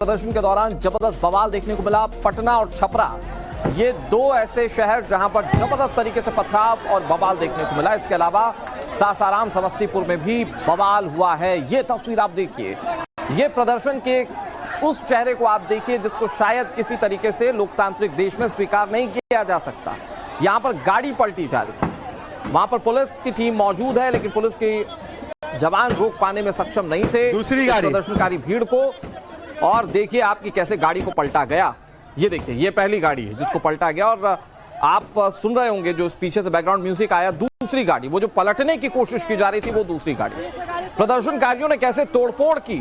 प्रदर्शन के दौरान जबरदस्त बवाल देखने को मिला। पटना और छपरा, ये दो ऐसे शहर जहां पर जबरदस्त तरीके से पथराव और बवाल देखने को मिला। इसके अलावा सासाराम, समस्तीपुर में भी बवाल हुआ है। ये तस्वीर आप देखिए, ये प्रदर्शन के उस चेहरे को आप देखिए जिसको शायद किसी तरीके से लोकतांत्रिक देश में स्वीकार नहीं किया जा सकता। यहां पर गाड़ी पलटी जा रही है, वहां पर पुलिस की टीम मौजूद है, लेकिन पुलिस के जवान रोक पाने में सक्षम नहीं थे दूसरी गाड़ी प्रदर्शनकारी भीड़ को। और देखिए आपकी कैसे गाड़ी को पलटा गया। ये देखिए, ये पहली गाड़ी है जिसको पलटा गया। और आप सुन रहे होंगे जो पीछे से बैकग्राउंड म्यूजिक आया, दूसरी गाड़ी, वो जो पलटने की कोशिश की जा रही थी, वो दूसरी गाड़ी। प्रदर्शनकारियों ने कैसे तोड़फोड़ की,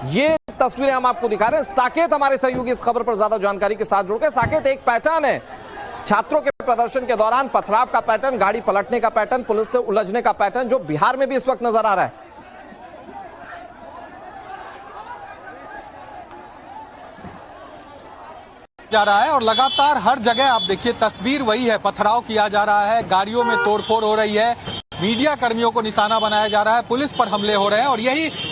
ये तस्वीरें हम आपको दिखा रहे हैं। साकेत हमारे सहयोगी इस खबर पर ज्यादा जानकारी के साथ जुड़ गए। साकेत, एक पैटर्न है छात्रों के प्रदर्शन के दौरान, पथराव का पैटर्न, गाड़ी पलटने का पैटर्न, पुलिस से उलझने का पैटर्न, जो बिहार में भी इस वक्त नजर आ रहा है। जा रहा है और लगातार हर जगह आप देखिए तस्वीर वही है, पथराव किया जा रहा है, गाड़ियों में तोड़फोड़ हो रही है, मीडिया कर्मियों को निशाना बनाया जा रहा है, पुलिस पर हमले हो रहे हैं और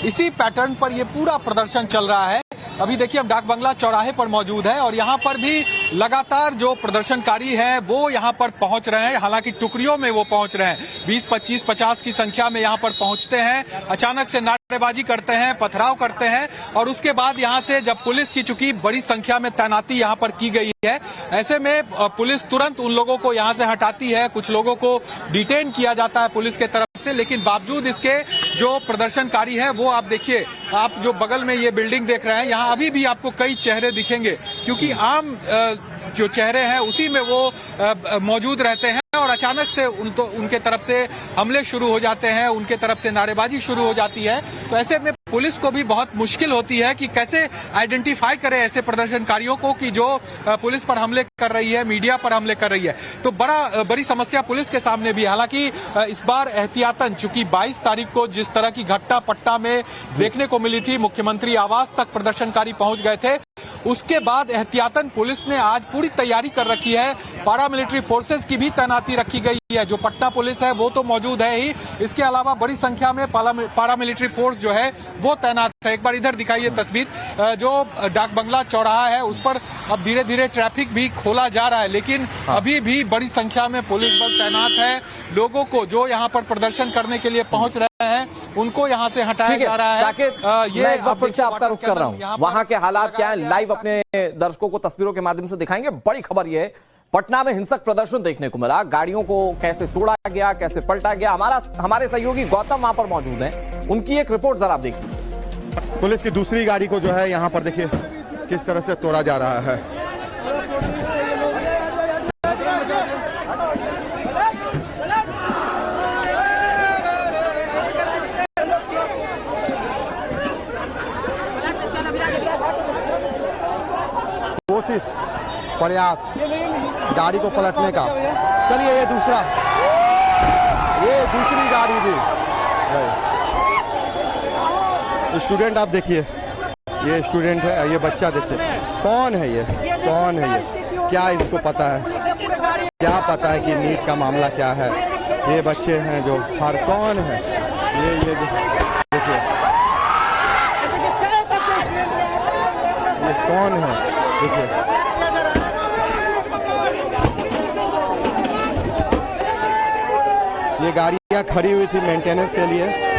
इसी पैटर्न पर ये पूरा प्रदर्शन चल रहा है। अभी देखिए हम डाक बंगला चौराहे पर मौजूद है और यहाँ पर भी लगातार जो प्रदर्शनकारी हैं वो यहाँ पर पहुंच रहे हैं। हालांकि टुकड़ियों में वो पहुंच रहे हैं, 20, 25, 50 की संख्या में यहाँ पर पहुंचते हैं, अचानक से नारेबाजी करते हैं, पथराव करते हैं और उसके बाद यहाँ से जब पुलिस की चूंकि बड़ी संख्या में तैनाती यहाँ पर की गई है, ऐसे में पुलिस तुरंत उन लोगों को यहाँ से हटाती है। कुछ लोगों को डिटेन किया जाता है पुलिस के तरफ से, लेकिन बावजूद इसके जो प्रदर्शनकारी है वो आप देखिए, आप जो बगल में ये बिल्डिंग देख रहे हैं, यहाँ अभी भी आपको कई चेहरे दिखेंगे क्योंकि आम जो चेहरे हैं उसी में वो मौजूद रहते हैं और अचानक से उनके तरफ से हमले शुरू हो जाते हैं, उनके तरफ से नारेबाजी शुरू हो जाती है। तो ऐसे में पुलिस को भी बहुत मुश्किल होती है कि कैसे आइडेंटिफाई करे ऐसे प्रदर्शनकारियों को कि जो पुलिस पर हमले कर रही है, मीडिया पर हमले कर रही है। तो बड़ी समस्या पुलिस के सामने भी। हालांकि इस बार एहतियातन, चूंकि 22 तारीख को जिस तरह की घटना पटना में देखने को मिली थी, मुख्यमंत्री आवास तक प्रदर्शनकारी पहुंच गए थे, उसके बाद एहतियातन पुलिस ने आज पूरी तैयारी कर रखी है। पारामिलिट्री फोर्सेस की भी तैनाती रखी गई है। जो पटना पुलिस है वो तो मौजूद है ही, इसके अलावा बड़ी संख्या में पारामिलिट्री फोर्स जो है वो तैनात है। एक बार इधर दिखाइए तस्वीर, जो डाक बंगला चौराहा है उस पर अब धीरे धीरे ट्रैफिक भी खोला जा रहा है, लेकिन अभी भी बड़ी संख्या में पुलिस बल तैनात है। लोगों को जो यहाँ पर प्रदर्शन करने के लिए पहुंच रहे हैं उनको यहाँ से हटाया जा रहा है। ये फिर से आपका रुख कर रहा हूँ, वहां के हालात क्या है लाइव अपने दर्शकों को तस्वीरों के माध्यम से दिखाएंगे। बड़ी खबर ये है, पटना में हिंसक प्रदर्शन देखने को मिला, गाड़ियों को कैसे तोड़ा गया, कैसे पलटा गया। हमारे सहयोगी गौतम वहां पर मौजूद हैं, उनकी एक रिपोर्ट जरा आप देखिए। पुलिस की दूसरी गाड़ी को जो है यहाँ पर देखिए किस तरह से तोड़ा जा रहा है। कोशिश, प्रयास गाड़ी को पलटने का। चलिए ये दूसरी गाड़ी भी। स्टूडेंट आप देखिए, ये स्टूडेंट है, ये बच्चा देखिए, कौन है ये, कौन है ये, क्या इसको पता है, क्या पता है कि नीट का मामला क्या है। ये बच्चे हैं जो हर कौन है, ये देखिए ये कौन है, देखिए ये गाड़ियां खड़ी हुई थी मेंटेनेंस के लिए।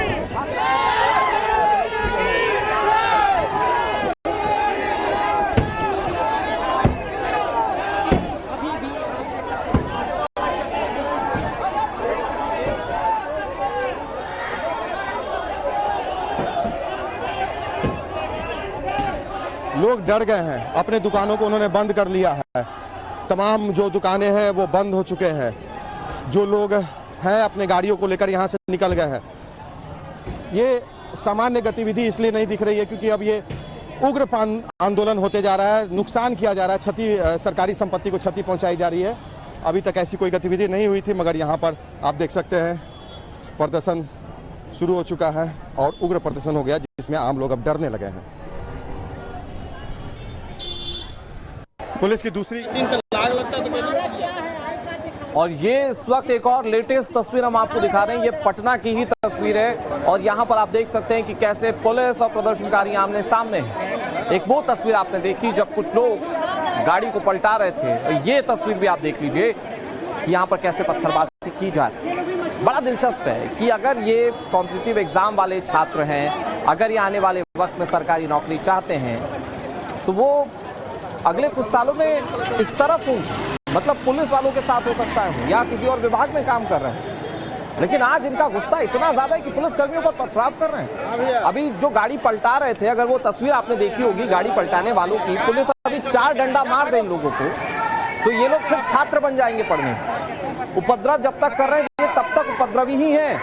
लोग डर गए हैं, अपने दुकानों को उन्होंने बंद कर लिया है। तमाम जो दुकानें हैं वो बंद हो चुके हैं। जो लोग हैं अपने गाड़ियों को लेकर यहाँ से निकल गए हैं। ये सामान्य गतिविधि इसलिए नहीं दिख रही है क्योंकि अब ये उग्र आंदोलन होते जा रहा है, नुकसान किया जा रहा है, सरकारी संपत्ति को क्षति पहुंचाई जा रही है। अभी तक ऐसी कोई गतिविधि नहीं हुई थी, मगर यहाँ पर आप देख सकते हैं प्रदर्शन शुरू हो चुका है और उग्र प्रदर्शन हो गया जिसमें आम लोग अब डरने लगे हैं। पुलिस की दूसरी और ये इस वक्त एक और लेटेस्ट तस्वीर हम आपको दिखा रहे हैं, ये पटना की ही तस्वीर है और यहाँ पर आप देख सकते हैं कि कैसे पुलिस और प्रदर्शनकारी आमने सामने हैं। एक वो तस्वीर आपने देखी जब कुछ लोग गाड़ी को पलटा रहे थे, और ये तस्वीर भी आप देख लीजिए कि यहाँ पर कैसे पत्थरबाजी की जा रही है। बड़ा दिलचस्प है कि अगर ये कॉम्पिटिटिव एग्जाम वाले छात्र हैं, अगर ये आने वाले वक्त में सरकारी नौकरी चाहते हैं, तो वो अगले कुछ सालों में इस तरफ होंगे, मतलब पुलिस वालों के साथ हो सकता है या किसी और विभाग में काम कर रहे हैं। लेकिन आज इनका गुस्सा इतना ज्यादा है कि पुलिस कर्मियों पर पथराव कर रहे हैं। अभी जो गाड़ी पलटा रहे थे, अगर वो तस्वीर आपने देखी होगी गाड़ी पलटाने वालों की, पुलिस अभी 4 डंडा मार दे इन लोगों को तो ये लोग फिर छात्र बन जाएंगे पढ़ने। उपद्रव जब तक कर रहे हैं ये तब तक उपद्रवी ही हैं,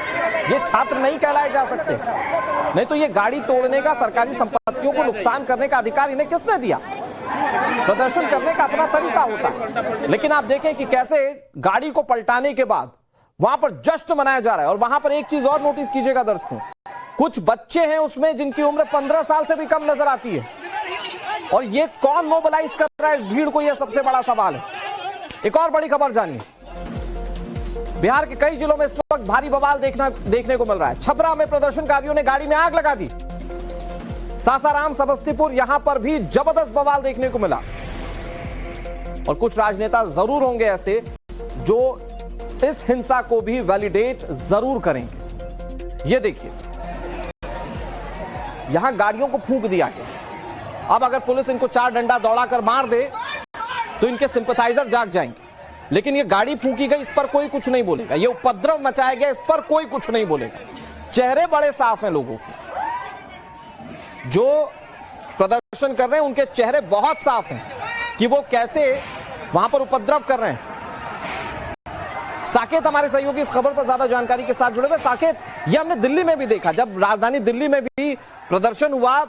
ये छात्र नहीं कहलाए जा सकते। नहीं तो ये गाड़ी तोड़ने का, सरकारी संपत्तियों को नुकसान करने का अधिकार इन्हें किसने दिया? प्रदर्शन करने का अपना तरीका होता है। लेकिन आप देखें कि कैसे गाड़ी को पलटाने के बाद वहां पर जश्न मनाया जा रहा है। और वहां पर एक चीज और नोटिस कीजिएगा दर्शकों, कुछ बच्चे हैं उसमें जिनकी उम्र 15 साल से भी कम नजर आती है। और ये कौन मोबिलाइज कर रहा है इस भीड़ को, यह सबसे बड़ा सवाल है। एक और बड़ी खबर जानिए, बिहार के कई जिलों में इस वक्त भारी बवाल देखने को मिल रहा है। छपरा में प्रदर्शनकारियों ने गाड़ी में आग लगा दी। सासाराम, समस्तीपुर, यहां पर भी जबरदस्त बवाल देखने को मिला। और कुछ राजनेता जरूर होंगे ऐसे जो इस हिंसा को भी वैलिडेट जरूर करेंगे। ये देखिए, यहां गाड़ियों को फूंक दिया गया। अब अगर पुलिस इनको 4 डंडा दौड़ाकर मार दे तो इनके सिंपैथाइजर जाग जाएंगे। लेकिन ये गाड़ी फूंकी गई, इस पर कोई कुछ नहीं बोलेगा। ये उपद्रव मचाया गया, इस पर कोई कुछ नहीं बोलेगा। चेहरे बड़े साफ हैं लोगों के, जो प्रदर्शन कर रहे हैं उनके चेहरे बहुत साफ हैं कि वो कैसे वहां पर उपद्रव कर रहे हैं। साकेत हमारे सहयोगी इस खबर पर ज्यादा जानकारी के साथ जुड़े हुए। साकेत, ये हमने दिल्ली में भी देखा, जब राजधानी दिल्ली में भी प्रदर्शन हुआ,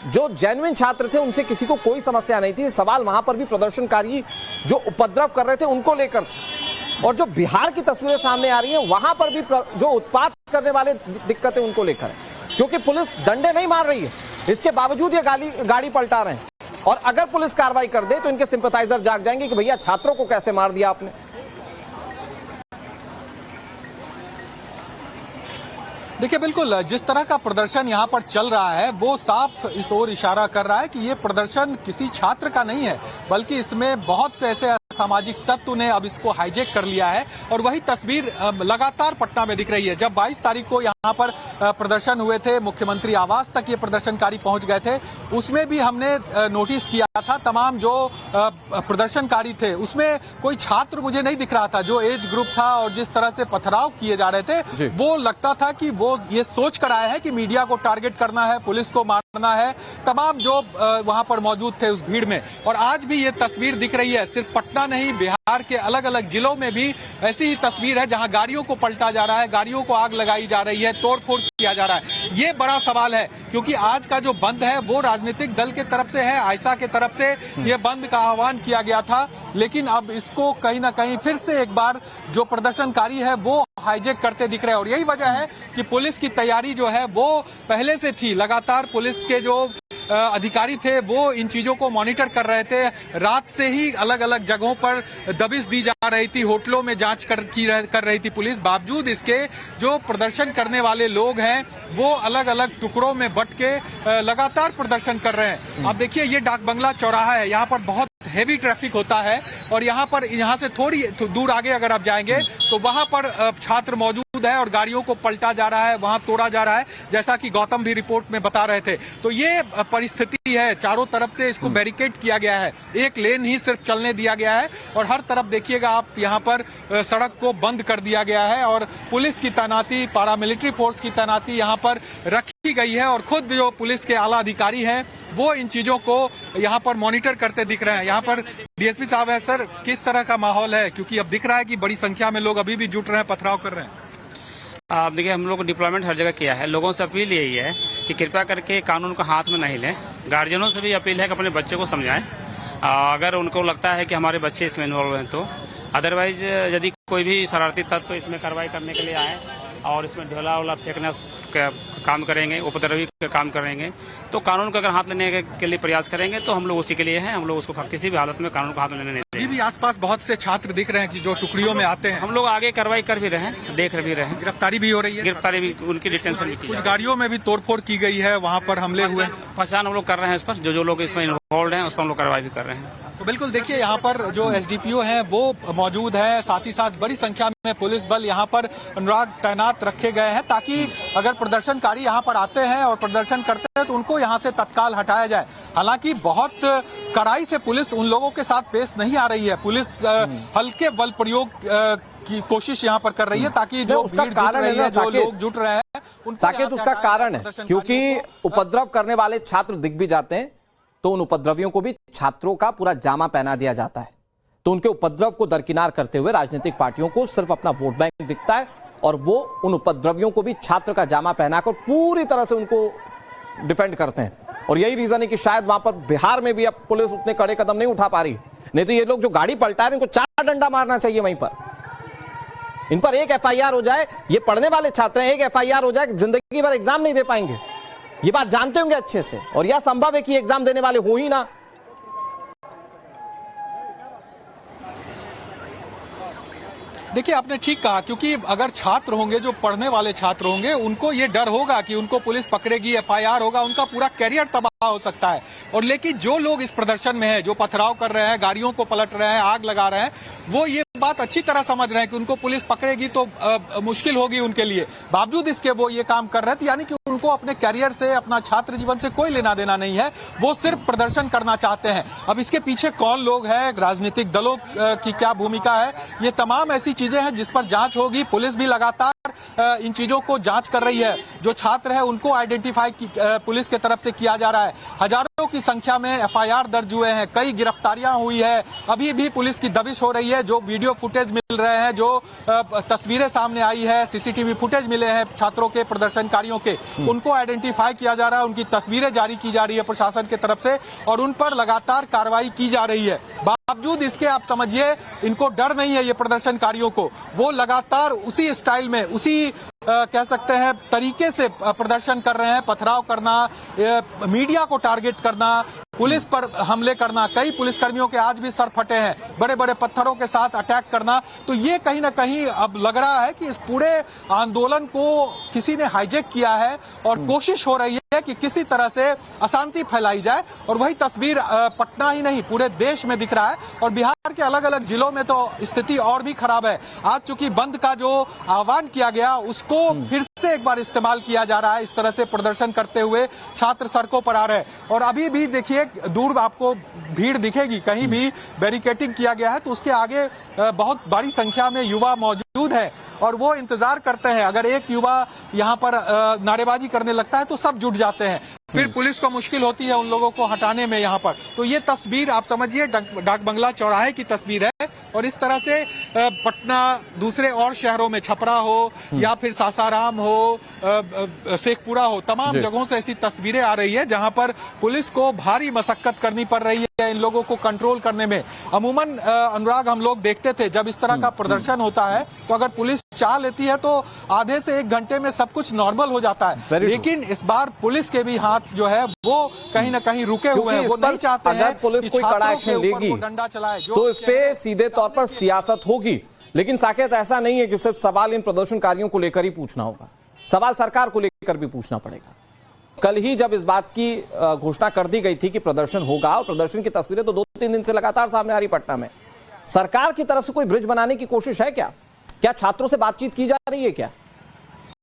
जो जेन्युइन छात्र थे उनसे किसी को कोई समस्या नहीं थी। सवाल वहां पर भी प्रदर्शनकारी जो उपद्रव कर रहे थे उनको लेकर थे। और जो बिहार की तस्वीरें सामने आ रही हैं वहां पर भी जो उत्पात करने वाले दिक्कतें उनको लेकर है, क्योंकि पुलिस डंडे नहीं मार रही है, इसके बावजूद ये गाड़ी पलटा रहे हैं। और अगर पुलिस कार्रवाई कर दे तो इनके सिंपैथाइजर जाग जाएंगे कि भैया छात्रों को कैसे मार दिया आपने। देखिए, बिल्कुल जिस तरह का प्रदर्शन यहाँ पर चल रहा है वो साफ इस ओर इशारा कर रहा है कि ये प्रदर्शन किसी छात्र का नहीं है, बल्कि इसमें बहुत से ऐसे सामाजिक तत्व ने अब इसको हाईजैक कर लिया है। और वही तस्वीर लगातार पटना में दिख रही है। जब 22 तारीख को यहाँ पर प्रदर्शन हुए थे, मुख्यमंत्री आवास तक ये प्रदर्शनकारी पहुंच गए थे, उसमें भी हमने नोटिस किया था तमाम जो प्रदर्शनकारी थे उसमें कोई छात्र मुझे नहीं दिख रहा था। जो एज ग्रुप था और जिस तरह से पथराव किए जा रहे थे वो लगता था कि वो ये सोच कर आए हैं कि मीडिया को टारगेट करना है, पुलिस को मारना है, तमाम जो वहां पर मौजूद थे उस भीड़ में। और आज भी ये तस्वीर दिख रही है, सिर्फ पटना नहीं, बिहार के अलग अलग जिलों में भी ऐसी ही तस्वीर है जहां गाड़ियों को पलटा जा रहा है, गाड़ियों को आग लगाई जा रही है, तोड़फोड़ किया जा रहा है। ये बड़ा सवाल है, क्योंकि आज का जो बंद है वो राजनीतिक दल के तरफ से है, आयशा के तरफ से ये बंद का आह्वान किया गया था। लेकिन अब इसको कहीं ना कहीं फिर से एक बार जो प्रदर्शनकारी है वो हाईजैक करते दिख रहे हैं। और यही वजह है कि पुलिस की तैयारी जो है वो पहले से थी। लगातार पुलिस के जो अधिकारी थे वो इन चीजों को मॉनिटर कर रहे थे। रात से ही अलग अलग जगहों पर दबिश दी जा रही थी, होटलों में जांच कर रही थी पुलिस। बावजूद इसके जो प्रदर्शन करने वाले लोग हैं वो अलग अलग टुकड़ों में बंट के लगातार प्रदर्शन कर रहे हैं। आप देखिए, ये डाक बंगला चौराहा है, यहाँ पर बहुत हेवी ट्रैफिक होता है। और यहाँ से थोड़ी दूर आगे अगर आप जाएंगे तो वहां पर छात्र मौजूद है और गाड़ियों को पलटा जा रहा है, वहां तोड़ा जा रहा है, जैसा कि गौतम भी रिपोर्ट में बता रहे थे। तो ये परिस्थिति है, चारों तरफ से इसको बैरिकेड किया गया है, एक लेन ही सिर्फ चलने दिया गया है। और हर तरफ देखिएगा आप, यहाँ पर सड़क को बंद कर दिया गया है और पुलिस की तैनाती, पारामिलिट्री फोर्स की तैनाती यहाँ पर रखी गई है। और खुद जो पुलिस के आला अधिकारी हैं वो इन चीजों को यहाँ पर मॉनिटर करते दिख रहे हैं। यहाँ पर डीएसपी साहब है। सर, किस तरह का माहौल है, क्योंकि अब दिख रहा है कि बड़ी संख्या में लोग अभी भी जुट रहे हैं, पथराव कर रहे हैं? आप देखिए, हम लोग को डिप्लॉयमेंट हर जगह किया है। लोगों से अपील यही है कि कृपया करके कानून को हाथ में नहीं लें। गार्जियनों से भी अपील है कि अपने बच्चे को समझाएं, अगर उनको लगता है कि हमारे बच्चे इसमें इन्वॉल्व हैं तो। अदरवाइज यदि कोई भी शरारती तत्व इसमें कार्रवाई करने के लिए आए और इसमें ढोला वोला फेंकना काम करेंगे, उपद्रवी काम करेंगे, तो कानून का अगर हाथ लेने के लिए प्रयास करेंगे तो हम लोग उसी के लिए हैं। हम लोग उसको किसी भी हालत में कानून का हाथ लेने नहीं अभी देंगे। भी आसपास बहुत से छात्र दिख रहे हैं कि जो टुकड़ियों में आते हैं। हम लोग आगे कार्रवाई कर भी रहे हैं, देख भी रहे हैं, गिरफ्तारी भी हो रही है, गिरफ्तारी भी, उनकी डिटेंशन भी की जा कुछ रही है। गाड़ियों में भी तोड़फोड़ की गई है, वहां पर हमले हुए हैं। पहचान हम लोग कर रहे हैं इस पर, जो लोग इसमें इन्वॉल्व हैं उस पर हम लोग कार्रवाई भी कर रहे हैं। तो बिल्कुल देखिए, यहाँ पर जो एसडीपीओ हैं वो मौजूद है, साथ ही साथ बड़ी संख्या में पुलिस बल यहाँ पर अनुराग तैनात रखे गए हैं, ताकि अगर प्रदर्शनकारी यहाँ पर आते हैं और प्रदर्शन करते हैं तो उनको यहाँ से तत्काल हटाया जाए। हालांकि बहुत कड़ाई से पुलिस उन लोगों के साथ पेश नहीं आ रही है। पुलिस हल्के बल प्रयोग की कोशिश यहाँ पर कर रही है, ताकि जो उसका भीड़ जुट कारण रही है, है, जो लोग जुट रहे हैं, उनको साकेत यहाँ से उसका हटाया कारण जाए। है क्योंकि उपद्रव करने वाले छात्र दिख भी जाते हैं तो उन उपद्रवियों को भी छात्रों का पूरा जामा पहना दिया जाता है। तो उनके उपद्रव को दरकिनार करते हुए राजनीतिक पार्टियों को सिर्फ अपना वोट बैंक दिखता है और वो उन उपद्रवियों को भी छात्र का जामा पहनाकर पूरी तरह से उनको डिफेंड करते हैं। और यही रीजन है कि शायद वहां पर बिहार में भी अब पुलिस उतने कड़े कदम नहीं उठा पा रही। नहीं तो ये लोग जो गाड़ी पलटा रहे हैं इनको 4 डंडा मारना चाहिए वहीं पर। इन पर एक एफआईआर हो जाए, ये पढ़ने वाले छात्र हैं, एक एफआईआर हो जाए, जिंदगी भर एग्जाम नहीं दे पाएंगे। ये बात जानते होंगे अच्छे से, और यह संभव है कि एग्जाम देने वाले हो ही ना। देखिए, आपने ठीक कहा, क्योंकि अगर छात्र होंगे, जो पढ़ने वाले छात्र होंगे, उनको ये डर होगा कि उनको पुलिस पकड़ेगी, एफआईआर होगा, उनका पूरा कैरियर तबाह हो सकता है। और लेकिन जो लोग इस प्रदर्शन में हैं, जो पथराव कर रहे हैं, गाड़ियों को पलट रहे हैं, आग लगा रहे हैं, वो ये बात अच्छी तरह समझ रहे हैं कि उनको पुलिस पकड़ेगी तो मुश्किल होगी उनके लिए। बावजूद इसके वो ये काम कर रहे थे, यानी कि उनको अपने कैरियर से, अपना छात्र जीवन से कोई लेना देना नहीं है, वो सिर्फ प्रदर्शन करना चाहते हैं। अब इसके पीछे कौन लोग हैं, राजनीतिक दलों की क्या भूमिका है, ये तमाम ऐसी चीजें हैं जिस पर जांच होगी। पुलिस भी लगातार इन चीजों को जांच कर रही है। जो छात्र है उनको आइडेंटिफाई पुलिस के तरफ से किया जा रहा है। हजारों की संख्या में एफआईआर दर्ज हुए हैं, कई गिरफ्तारियां हुई है। अभी भी पुलिस की दबिश हो रही है। जो वीडियो फुटेज मिल रहे हैं, जो तस्वीरें सामने आई है, सीसीटीवी फुटेज मिले हैं छात्रों के, प्रदर्शनकारियों के, उनको आइडेंटिफाई किया जा रहा है, उनकी तस्वीरें जारी की जा रही है प्रशासन की तरफ से, और उन पर लगातार कार्रवाई की जा रही है। बावजूद इसके आप समझिए इनको डर नहीं है, ये प्रदर्शनकारियों को। वो लगातार उसी स्टाइल में, उसी कह सकते हैं तरीके से प्रदर्शन कर रहे हैं। पथराव करना, मीडिया को टारगेट करना, पुलिस पर हमले करना, कई पुलिसकर्मियों के आज भी सर फटे हैं, बड़े बड़े पत्थरों के साथ अटैक करना। तो ये कहीं ना कहीं अब लग रहा है कि इस पूरे आंदोलन को किसी ने हाईजैक किया है और कोशिश हो रही है कि किसी तरह से अशांति फैलाई जाए। और वही तस्वीर पटना ही नहीं, पूरे देश में दिख रहा है। और बिहार के अलग अलग जिलों में तो स्थिति और भी खराब है। आज चूंकि बंद का जो आह्वान किया गया, उसको फिर से एक बार इस्तेमाल किया जा रहा है। इस तरह से प्रदर्शन करते हुए छात्र सड़कों पर आ रहे हैं। और अभी भी देखिए, दूर आपको भीड़ दिखेगी, कहीं भी बैरिकेडिंग किया गया है, तो उसके आगे बहुत बड़ी संख्या में युवा मौजूद है और वो इंतजार करते हैं। अगर एक युवा यहाँ पर नारेबाजी करने लगता है तो सब जुट जाते हैं, फिर पुलिस को मुश्किल होती है उन लोगों को हटाने में यहाँ पर। तो ये तस्वीर आप समझिए डाक बंगला चौराहे की तस्वीर है। और इस तरह से पटना, दूसरे और शहरों में, छपरा हो या फिर सासाराम हो, शेखपुरा हो, तमाम जगहों से ऐसी तस्वीरें आ रही है जहां पर पुलिस को भारी मशक्कत करनी पड़ रही है इन लोगों को कंट्रोल करने में। अमूमन अनुराग, हम लोग देखते थे जब इस तरह का प्रदर्शन होता है तो अगर पुलिस चाह लेती है तो आधे से 1 घंटे में सब कुछ नॉर्मल हो जाता है। लेकिन इस बार पुलिस के भी हाथ जो है वो कहीं ना कहीं रुके हुए हैं। वो नहीं चाहते हैं पुलिस कोई कड़ा एक्शन लेगी डंडा चलाए, तो इस पे सीधे तौर पर सियासत होगी। लेकिन साकेत, ऐसा नहीं है कि सिर्फ सवाल इन प्रदर्शनकारियों को लेकर ही पूछना होगा, सवाल सरकार को लेकर भी पूछना पड़ेगा। कल ही जब इस बात की घोषणा कर दी गई थी कि प्रदर्शन होगा, और प्रदर्शन की तस्वीरें तो 2-3 दिन से लगातार सामने आ रही पटना में, सरकार की तरफ से कोई ब्रिज बनाने की कोशिश है क्या? क्या छात्रों से बातचीत की जा रही है क्या?